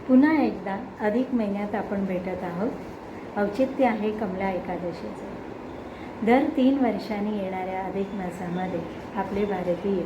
पुन्हा एकदा अधिक महिन्यात आपण भेटत आहोत। औचित्य आहे कमला एकादशीचं। दर 3 वर्षांनी येणाऱ्या अधिक मासामध्ये आपले भारतीय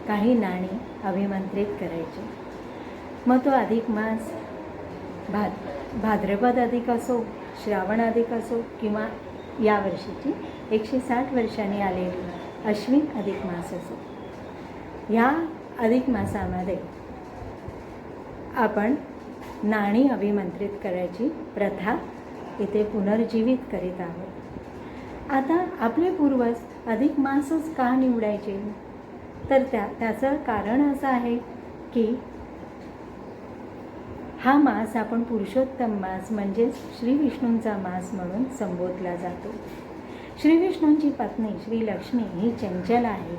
काही नाणी अभिमंत्रित करायचे। मग तो अधिक मास भाद्रपद अधिक असो, श्रावण अधिक असो, किंवा यावर्षीची 160 वर्षांनी आलेली अश्विन अधिक मास असो, या अधिक मासामध्ये आपण नाणी अभिमंत्रित करायची प्रथा इथे पुनर्जीवित करीत आहोत। आता आपले पूर्वज अधिक मासच का निवडायचे? तर त्याचं कारण असं आहे की हा मास आपण पुरुषोत्तम मास म्हणजे श्री विष्णूंचा मास म्हणून संबोधला जातो। श्री विष्णूंची पत्नी श्री लक्ष्मी ही चंचल आहे,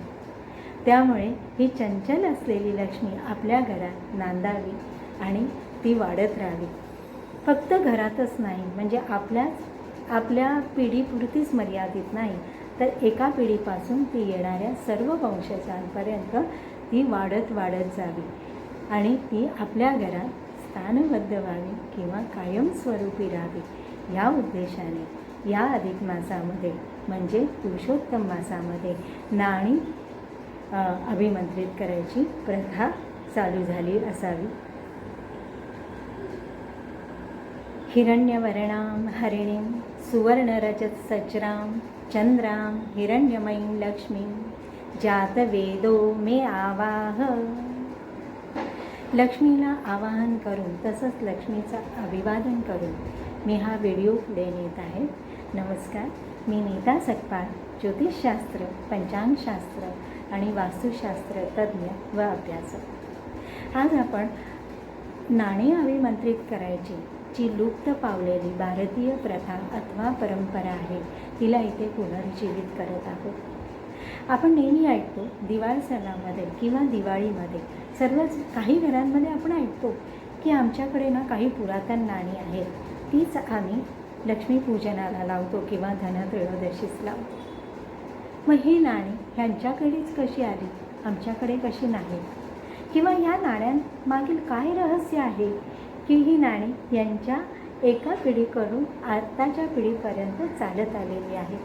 त्यामुळे ही चंचल असलेली लक्ष्मी आपल्या घरात नांदावी आणि ती वाढत राहावी। फक्त घरातच नाही, म्हणजे आपल्या पिढीपुरतीच मर्यादित नाही, तर एका पिढीपासून ती येणाऱ्या सर्व वंशजांपर्यंत ती वाढत जावी आणि ती आपल्या घरात स्थानबद्ध व्हावी किंवा कायमस्वरूपी राहावी। या उद्देशाने या अधिक मासामध्ये म्हणजे पुरुषोत्तम मासामध्ये नाणी अभिमंत्रित करायची प्रथा चालू झाली असावी। हिरण्यवर्णां हरिणीं सुवर्णरजत सचरां चंद्रां हिरण्यमयीं लक्ष्मीं जातवेदो मे आवाह। लक्ष्मीला आवाहन करून तसंच लक्ष्मीचं अभिवादन करून मी हा व्हिडिओ पुढे नेत आहे। नमस्कार, मी नीता सकपाळ, ज्योतिषशास्त्र, पंचांगशास्त्र आणि वास्तुशास्त्र तज्ज्ञ व अभ्यासक। आज आपण नाणी अभिमंत्रित करायची जी लुप्त पावलेली भारतीय प्रथा अथवा परंपरा आहे तिला इथे पुनर्जीवित करत आहोत। आपण नेहमी ऐकतो दिवाळी सणामध्ये किंवा दिवाळीमध्ये काही घरांमध्ये आपण ऐकतो की आमच्याकडे ना काही पुरातन नाणी आहेत, तीच आम्ही लक्ष्मीपूजनाला लावतो किंवा धनत्रयोदशीस लावतो। मग ही नाणी ह्यांच्याकडेच कशी आली, आमच्याकडे कशी नाही? किंवा या नाण्यांमागील काय रहस्य आहे की ही नाणी यांच्या एका पिढीकडून आत्ताच्या पिढीपर्यंत चालत आलेली आहे?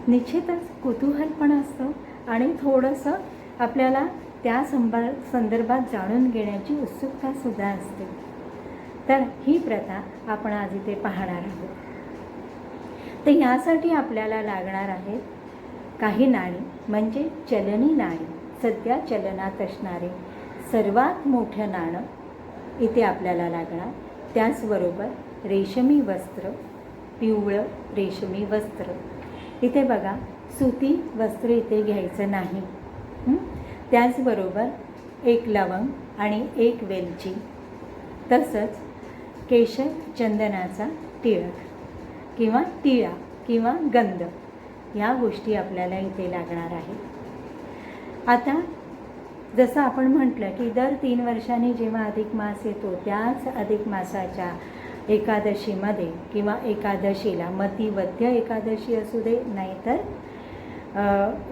निश्चितच कुतूहल पण असतं आणि थोडंसं आपल्याला त्या संदर्भात जाणून घेण्याची उत्सुकतासुद्धा असते। तर ही प्रथा आपण आज इथे पाहणार आहोत। तर यासाठी आपल्याला लागणार आहेत काही नाणी, म्हणजे चलनी नाणी, सध्या चलनात असणारे सर्वात मोठं नाणं इथे आपल्याला लागणार। त्याचबरोबर रेशमी वस्त्र, पिवळं रेशमी वस्त्र। इथे बघा, सुती वस्त्र इथे घ्यायचं नाही। त्याचबरोबर 1 लवंग आणि 1 वेलची, तसंच केशर चंदनाचा टिळक किंवा टिळा किंवा गंध, या गोष्टी आपल्याला इथे लागणार आहे। आता जसं आपण म्हटलं की दर 3 वर्षांनी जेव्हा अधिक मास येतो त्याच अधिक मासाच्या एकादशीमध्ये किंवा एकादशीला, मग ती वद्य एकादशी असू दे नाहीतर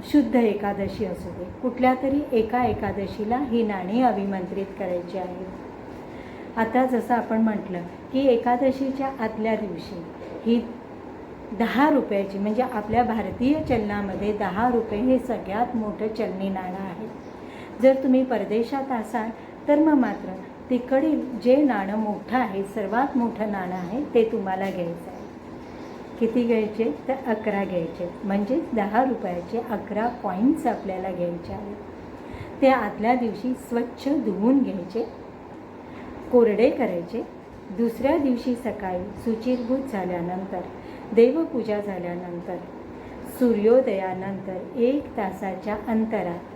शुद्ध एकादशी असू दे, कुठल्या तरी एका एकादशीला ही नाणी अभिमंत्रित करायची आहेत। आता जसं आपण म्हटलं की एकादशीच्या आदल्या दिवशी ही 10 रुपयाची, म्हणजे आपल्या भारतीय चलनामध्ये 10 रुपये हे सगळ्यात मोठं चलनी नाणं आहे। जर तुम्ही परदेशात असाल तर मग मात्र तिकडील जे नाणं मोठं आहे, सर्वात मोठं नाणं आहे, ते तुम्हाला घ्यायचं आहे। किती घ्यायचे? तर 11 घ्यायचे, म्हणजे 10 रुपयाचे 11 कॉईन्स आपल्याला घ्यायचे आहेत। ते आदल्या दिवशी स्वच्छ धुवून घ्यायचे, कोरडे करायचे। दुसऱ्या दिवशी सकाळी शुचिर्भूत झाल्यानंतर, देवपूजा झाल्यानंतर, सूर्योदयानंतर 1 तासाच्या अंतरात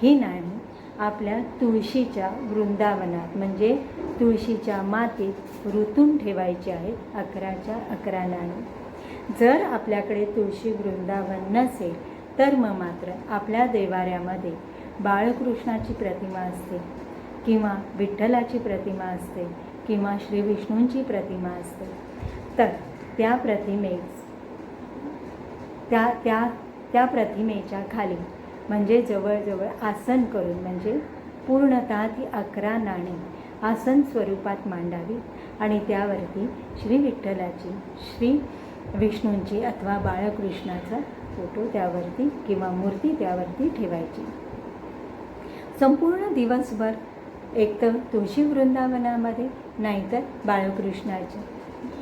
ही नाणी आपल्या तुळशीच्या वृंदावनात, म्हणजे तुळशीच्या मातीत रुतून ठेवायची आहेत। 11च्या 11 नाणी। जर आपल्याकडे तुळशी वृंदावन नसेल तर मग मात्र आपल्या देवाऱ्यामध्ये बाळकृष्णाची प्रतिमा असते किंवा विठ्ठलाची प्रतिमा असते किंवा श्री विष्णूंची प्रतिमा असते, तर त्या प्रतिमेच्या खाली, म्हणजे जवळजवळ आसन करून, म्हणजे पूर्णतः ती 11 नाणी आसन स्वरूपात मांडावी आणि त्यावरती श्री विठ्ठलाची, श्री विष्णूंची अथवा बाळकृष्णाचा फोटो त्यावरती किंवा मूर्ती त्यावरती ठेवायची. संपूर्ण दिवसभर एकतर तुळशी वृंदावनामध्ये नाहीतर बाळकृष्णाचे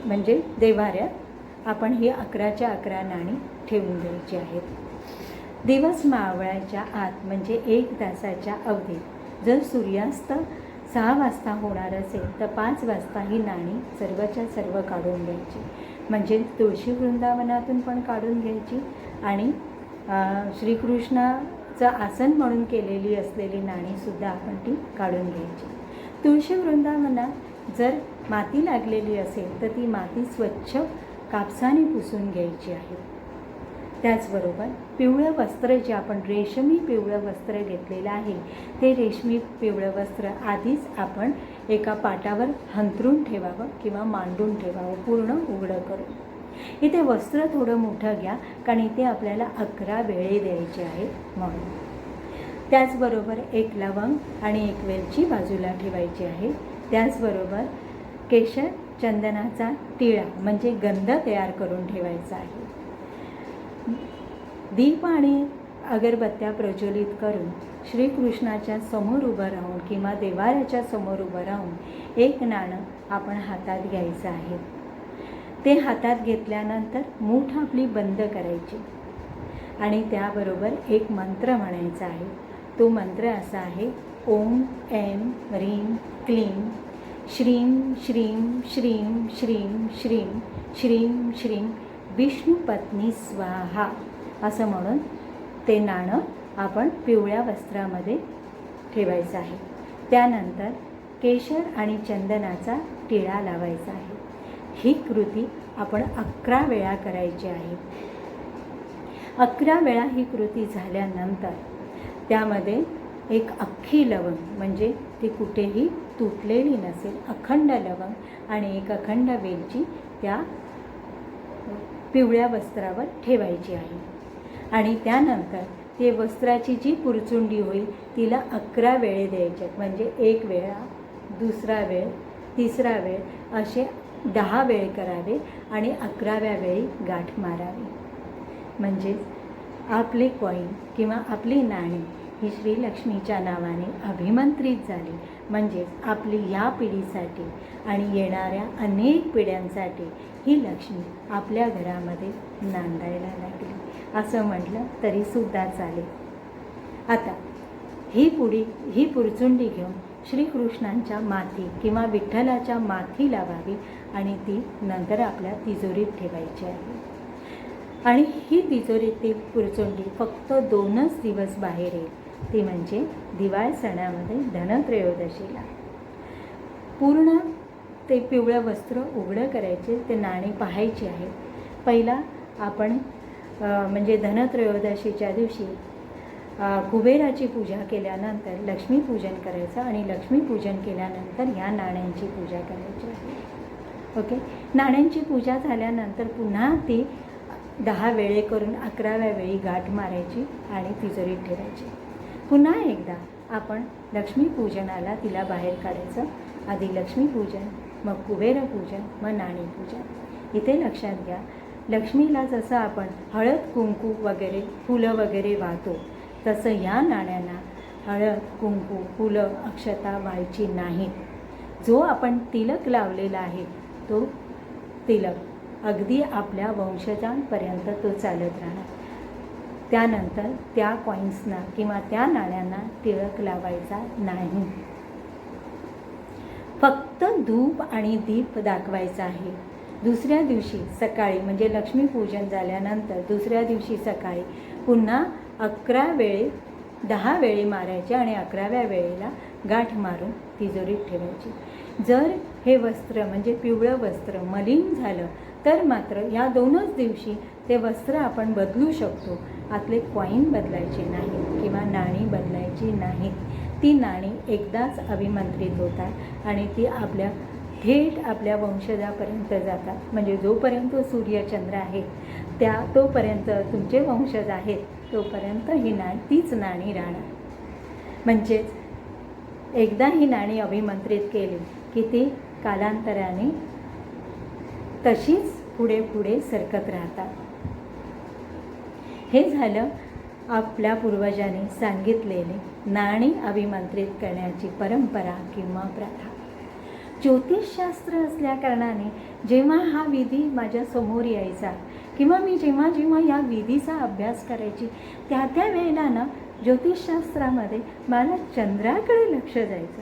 म्हणजे देवाऱ्यात आपण ही 11च्या 11 नाणी ठेवून द्यायची आहेत. दिवस मावळायच्या आत म्हणजे 1 तासाच्या अवधीत जर सूर्यास्त 6 वाजता होणार असेल तर 5 वाजता ही नाणी सर्वच्या सर्व काढून घ्यायची. म्हणजे तुळशी वृंदावनातून पण काढून घ्यायची आणि श्रीकृष्णाचं आसन म्हणून केलेली असलेली नाणीसुद्धा आपण ती काढून घ्यायची. तुळशी वृंदावनात जर माती लागलेली असेल तर ती माती स्वच्छ कापसाने पुसून घ्यायची आहे. त्याचबरोबर पिवळं वस्त्र जे आपण रेशमी पिवळं वस्त्र घेतलेलं आहे ते रेशमी पिवळं वस्त्र आधीच आपण एका पाटावर हंतरून ठेवावं किंवा मांडून ठेवावं पूर्ण उघडं करून. इथे वस्त्र थोडं मोठं घ्या कारण इथे आपल्याला 11 वेळे द्यायचे आहेत म्हणून. त्याचबरोबर 1 लवंग आणि 1 वेलची बाजूला ठेवायची आहे. त्याचबरोबर केशर चंदनाचा टिळा म्हणजे गंध तयार करून ठेवायचा आहे. दीप आणि अगरबत्त्या प्रज्वलित करून श्रीकृष्णाच्या समोर उभं राहून किंवा देवाऱ्याच्या समोर उभं राहून 1 नाणं आपण हातात घ्यायचं आहे. ते हातात घेतल्यानंतर मूठ आपली बंद करायची आणि त्याबरोबर एक मंत्र म्हणायचा आहे. तो मंत्र असा आहे, ओम ऐं ह्रीं क्लीं श्रीं श्रीं श्रीं श्रीं श्रीं श्रीं श्रीं विष्णुपत्नी स्वाहा असं म्हणून ते नाणं आपण पिवळ्या वस्त्रामध्ये ठेवायचं आहे. त्यानंतर केशर आणि चंदनाचा टिळा लावायचा आहे. ही कृती आपण 11 वेळा करायची आहे. 11 वेळा ही कृती झाल्यानंतर त्यामध्ये 1 अख्खी लवंग म्हणजे ती कुठेही तुटलेली नसेल अखंड लवंग आणि 1 अखंड वेलची त्या पिवळ्या वस्त्रावर ठेवायची आहे. आणि त्यानंतर ते वस्त्राची जी पुरचुंडी होईल तिला 11 वेळे द्यायचे. म्हणजे 1 वेळा, दुसरा वेळ, तिसरा वेळ असे 10 वेळ करावे आणि 11व्या वेळी गाठ मारावी. म्हणजेच आपले कॉईन किंवा आपली नाणी ही श्रीलक्ष्मीच्या नावाने अभिमंत्रित झाली. म्हणजेच आपली ह्या पिढीसाठी आणि येणाऱ्या अनेक पिढ्यांसाठी ही लक्ष्मी आपल्या घरामध्ये नांदायला लागली असं म्हटलं तरीसुद्धा चालेल. आता ही पुरचुंडी घेऊन श्रीकृष्णांच्या माथी किंवा विठ्ठलाच्या माथी लावावी आणि ती नंतर आपल्या तिजोरीत ठेवायची आहे. आणि ही तिजोरीतील पुरचुंडी फक्त 2च दिवस बाहेर येईल. ती म्हणजे दिवाळी सणामध्ये धनत्रयोदशीला. पूर्ण ते पिवळं वस्त्र उघडं करायचे, ते नाणी पाहायची आहे. पहिला आपण म्हणजे धनत्रयोदशीच्या दिवशी कुबेराची पूजा केल्यानंतर लक्ष्मीपूजन करायचं आणि लक्ष्मीपूजन केल्यानंतर ह्या नाण्यांची पूजा करायची आहे. ओके, नाण्यांची पूजा झाल्यानंतर पुन्हा ती 10 वेळे करून 11व्या वेळी गाठ मारायची आणि तिजोरीत ठेवायची. पुन्हा एकदा आपण लक्ष्मीपूजनाला तिला बाहेर काढायचं. आधी लक्ष्मीपूजन, मग कुबेरपूजन, मग नाणीपूजन. इथे लक्षात घ्या, लक्ष्मीला जसं आपण हळद कुंकू वगैरे फुलं वगैरे वाहतो तसं ह्या नाण्यांना हळद कुंकू फुलं अक्षता व्हायची नाही. जो आपण तिलक लावलेला आहे तो तिलक अगदी आपल्या वंशजांपर्यंत तो चालत राहणार. त्यानंतर त्या कॉईन्सना किंवा त्या नाण्यांना तिलक लावायचा नाही. फक्त धूप आणि दीप दाखवायचा आहे. दुसऱ्या दिवशी सकाळी म्हणजे लक्ष्मीपूजन झाल्यानंतर दुसऱ्या दिवशी सकाळी पुन्हा 11 वेळे 10 वेळे मारायचे आणि 11व्या वेळेला गाठ मारून तिजोरीत ठेवायची. जर हे वस्त्र म्हणजे पिवळं वस्त्र मलिन झालं तर मात्र या 2च दिवशी ते वस्त्र आपण बदलू शकतो. आतले कॉईन बदलायचे नाही किंवा नाणी बदलायची नाही. ती नाणी एकदाच अभिमंत्रित होतात आणि ती थेट आपल्या वंशजापर्यंत जातात. म्हणजे जोपर्यंत सूर्यचंद्र आहेत तोपर्यंत तुमचे वंशज आहेत तोपर्यंत ही तीच नाणी राहणार. म्हणजेच एकदा ही नाणी अभिमंत्रित केली की ती कालांतराने तशीच पुढे पुढे सरकत राहतात. हे झालं आपल्या पूर्वजांनी सांगितलेली नाणी अभिमंत्रित करण्याची परंपरा किंवा प्रथा. ज्योतिषशास्त्र असल्याकारणाने जेव्हा हा विधी माझ्या समोर यायचा किंवा मी जेव्हा जेव्हा या विधीचा अभ्यास करायची त्या वेळेला ना ज्योतिषशास्त्रामध्ये मला चंद्राकडे लक्ष जायचं.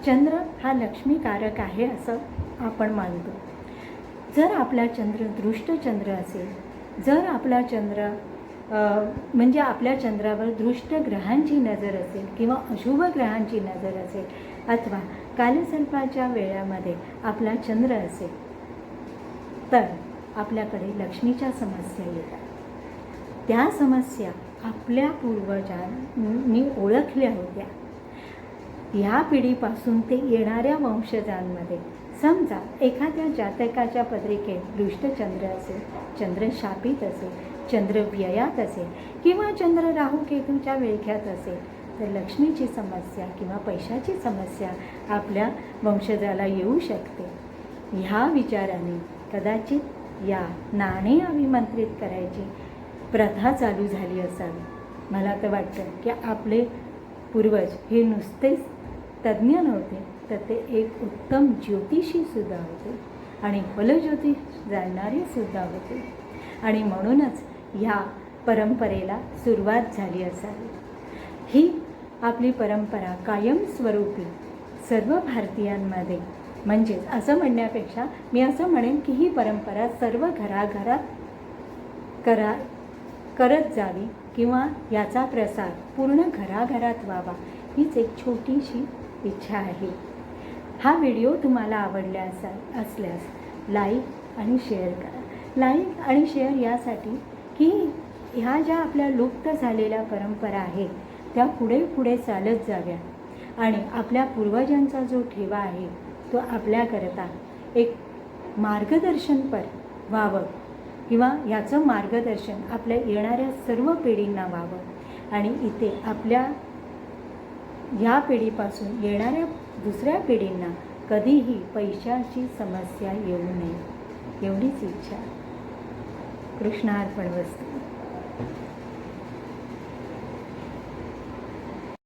चंद्र हा लक्ष्मीकारक आहे असं आपण मानतो. जर आपला चंद्र दृष्ट चंद्र असेल, जर आपला चंद्र म्हणजे आपल्या चंद्रावर दृष्ट ग्रहांची नजर असेल किंवा अशुभ ग्रहांची नजर असेल अथवा कालसर्पाच्या वेळामध्ये आपला चंद्र असेल तर आपल्याकडे लक्ष्मीच्या समस्या येतात. त्या समस्या आपल्या पूर्वजांनी ओळखल्या होत्या. ह्या पिढीपासून ते येणाऱ्या वंशजांमध्ये समजा एखाद्या जातकाच्या पत्रिकेत दृष्टचंद्र असेल, चंद्र शापित असेल, चंद्र व्ययात असेल किंवा चंद्र राहू केतूच्या विळख्यात असेल तर लक्ष्मीची समस्या किंवा पैशाची समस्या आपल्या वंशजाला येऊ शकते. ह्या विचाराने कदाचित या नाणे अभिमंत्रित करायची प्रथा चालू झाली असावी. मला तर वाटतं की आपले पूर्वज हे नुसतेच तज्ज्ञ नव्हते तर ते एक उत्तम ज्योतिषीसुद्धा होते आणि फलज्योतिष जाणणारेसुद्धा होते आणि म्हणूनच ह्या परंपरेला सुरुवात झाली असावी. ही आपली परंपरा कायमस्वरूपी सर्व भारतीयांमध्ये म्हणजेच असं म्हणण्यापेक्षा मी असं म्हणेन की ही परंपरा सर्व घराघरात करत जावी किंवा याचा प्रसार पूर्ण घराघरात व्हावा हीच एक छोटीशी इच्छा आहे. हा व्हिडिओ तुम्हाला आवडला असल्यास लाईक आणि शेअर करा. लाईक आणि शेअर यासाठी की ह्या ज्या आपल्या लुप्त झालेल्या परंपरा आहेत त्या पुढे पुढे चालत जाव्या आणि आपल्या पूर्वजांचा जो ठेवा आहे तो आपल्याकरता एक मार्गदर्शनपर व्हावं किंवा याचं मार्गदर्शन आपल्या येणाऱ्या सर्व पिढींना व्हावं आणि इथे आपल्या ह्या पिढीपासून येणाऱ्या दुसऱ्या पिढींना कधीही पैशाची समस्या येऊ नये एवढीच इच्छा. कृष्णार्पणमस्तु.